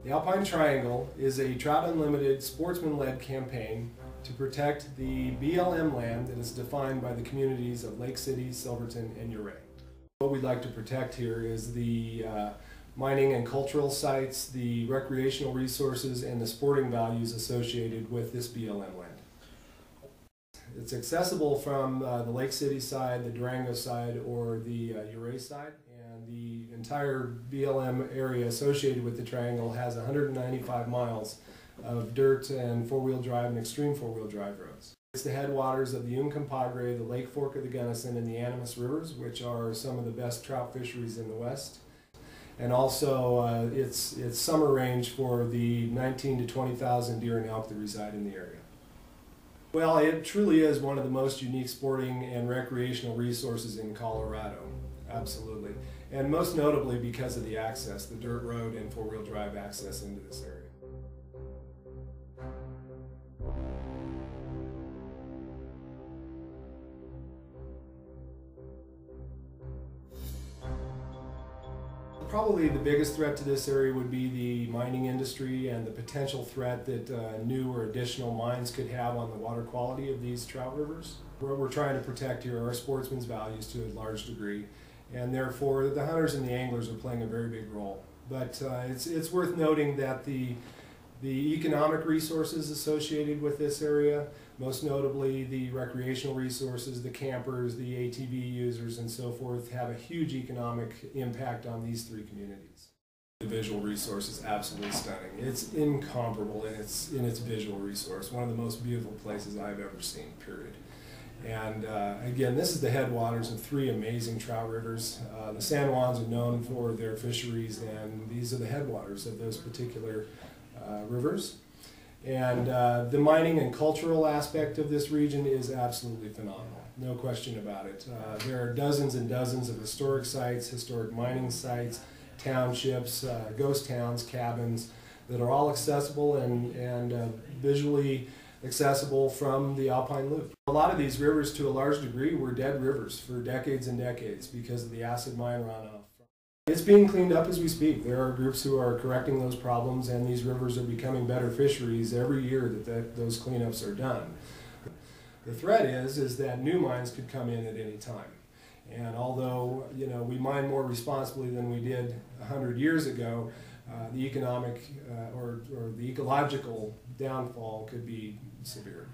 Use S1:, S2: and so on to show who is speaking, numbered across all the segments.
S1: The Alpine Triangle is a Trout Unlimited sportsman-led campaign to protect the BLM land that is defined by the communities of Lake City, Silverton, and Ouray. What we'd like to protect here is the mining and cultural sites, the recreational resources, and the sporting values associated with this BLM land. It's accessible from the Lake City side, the Durango side, or the Ouray side, and the entire BLM area associated with the Triangle has 195 miles of dirt and four-wheel drive and extreme four-wheel drive roads. It's the headwaters of the Compadre, the Lake Fork of the Gunnison, and the Animas Rivers, which are some of the best trout fisheries in the West. And also it's summer range for the 19 to 20,000 deer and elk that reside in the area. Well, it truly is one of the most unique sporting and recreational resources in Colorado, absolutely. And most notably because of the access, the dirt road and four-wheel drive access into this area. Probably the biggest threat to this area would be the mining industry and the potential threat that new or additional mines could have on the water quality of these trout rivers. What we're trying to protect here are sportsmen's values to a large degree, and therefore the hunters and the anglers are playing a very big role. But it's worth noting that the economic resources associated with this area, most notably the recreational resources, the campers, the ATV users, and so forth, have a huge economic impact on these three communities. The visual resource is absolutely stunning. It's incomparable in its visual resource, one of the most beautiful places I've ever seen, period. And again, this is the headwaters of three amazing trout rivers. The San Juans are known for their fisheries, and these are the headwaters of those particular rivers. And the mining and cultural aspect of this region is absolutely phenomenal, no question about it. There are dozens and dozens of historic sites, historic mining sites, townships, ghost towns, cabins that are all accessible and visually accessible from the Alpine Loop. A lot of these rivers, to a large degree, were dead rivers for decades and decades because of the acid mine runoff. It's being cleaned up as we speak. There are groups who are correcting those problems, and these rivers are becoming better fisheries every year that those cleanups are done. The threat is that new mines could come in at any time. And although we mine more responsibly than we did 100 years ago, the economic or the ecological downfall could be severe.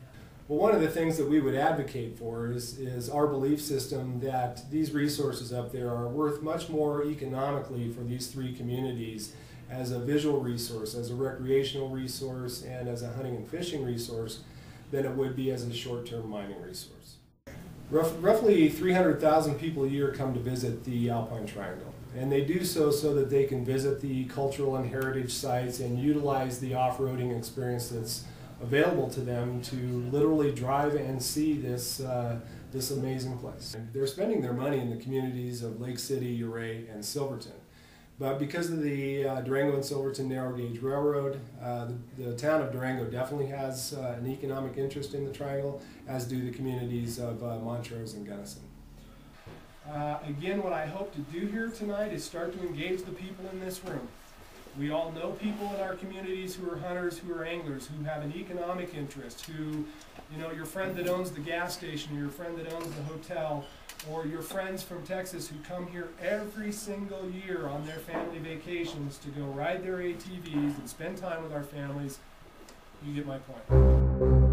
S1: Well, one of the things that we would advocate for is our belief system that these resources up there are worth much more economically for these three communities as a visual resource, as a recreational resource, and as a hunting and fishing resource than it would be as a short-term mining resource. Roughly 300,000 people a year come to visit the Alpine Triangle, and they do so that they can visit the cultural and heritage sites and utilize the off-roading experience that's available to them to literally drive and see this amazing place. They're spending their money in the communities of Lake City, Ouray, and Silverton. But because of the Durango and Silverton narrow gauge railroad, the town of Durango definitely has an economic interest in the Triangle, as do the communities of Montrose and Gunnison. Again, what I hope to do here tonight is start to engage the people in this room. We all know people in our communities who are hunters, who are anglers, who have an economic interest, who, your friend that owns the gas station, or your friend that owns the hotel, or your friends from Texas who come here every single year on their family vacations to go ride their ATVs and spend time with our families. You get my point.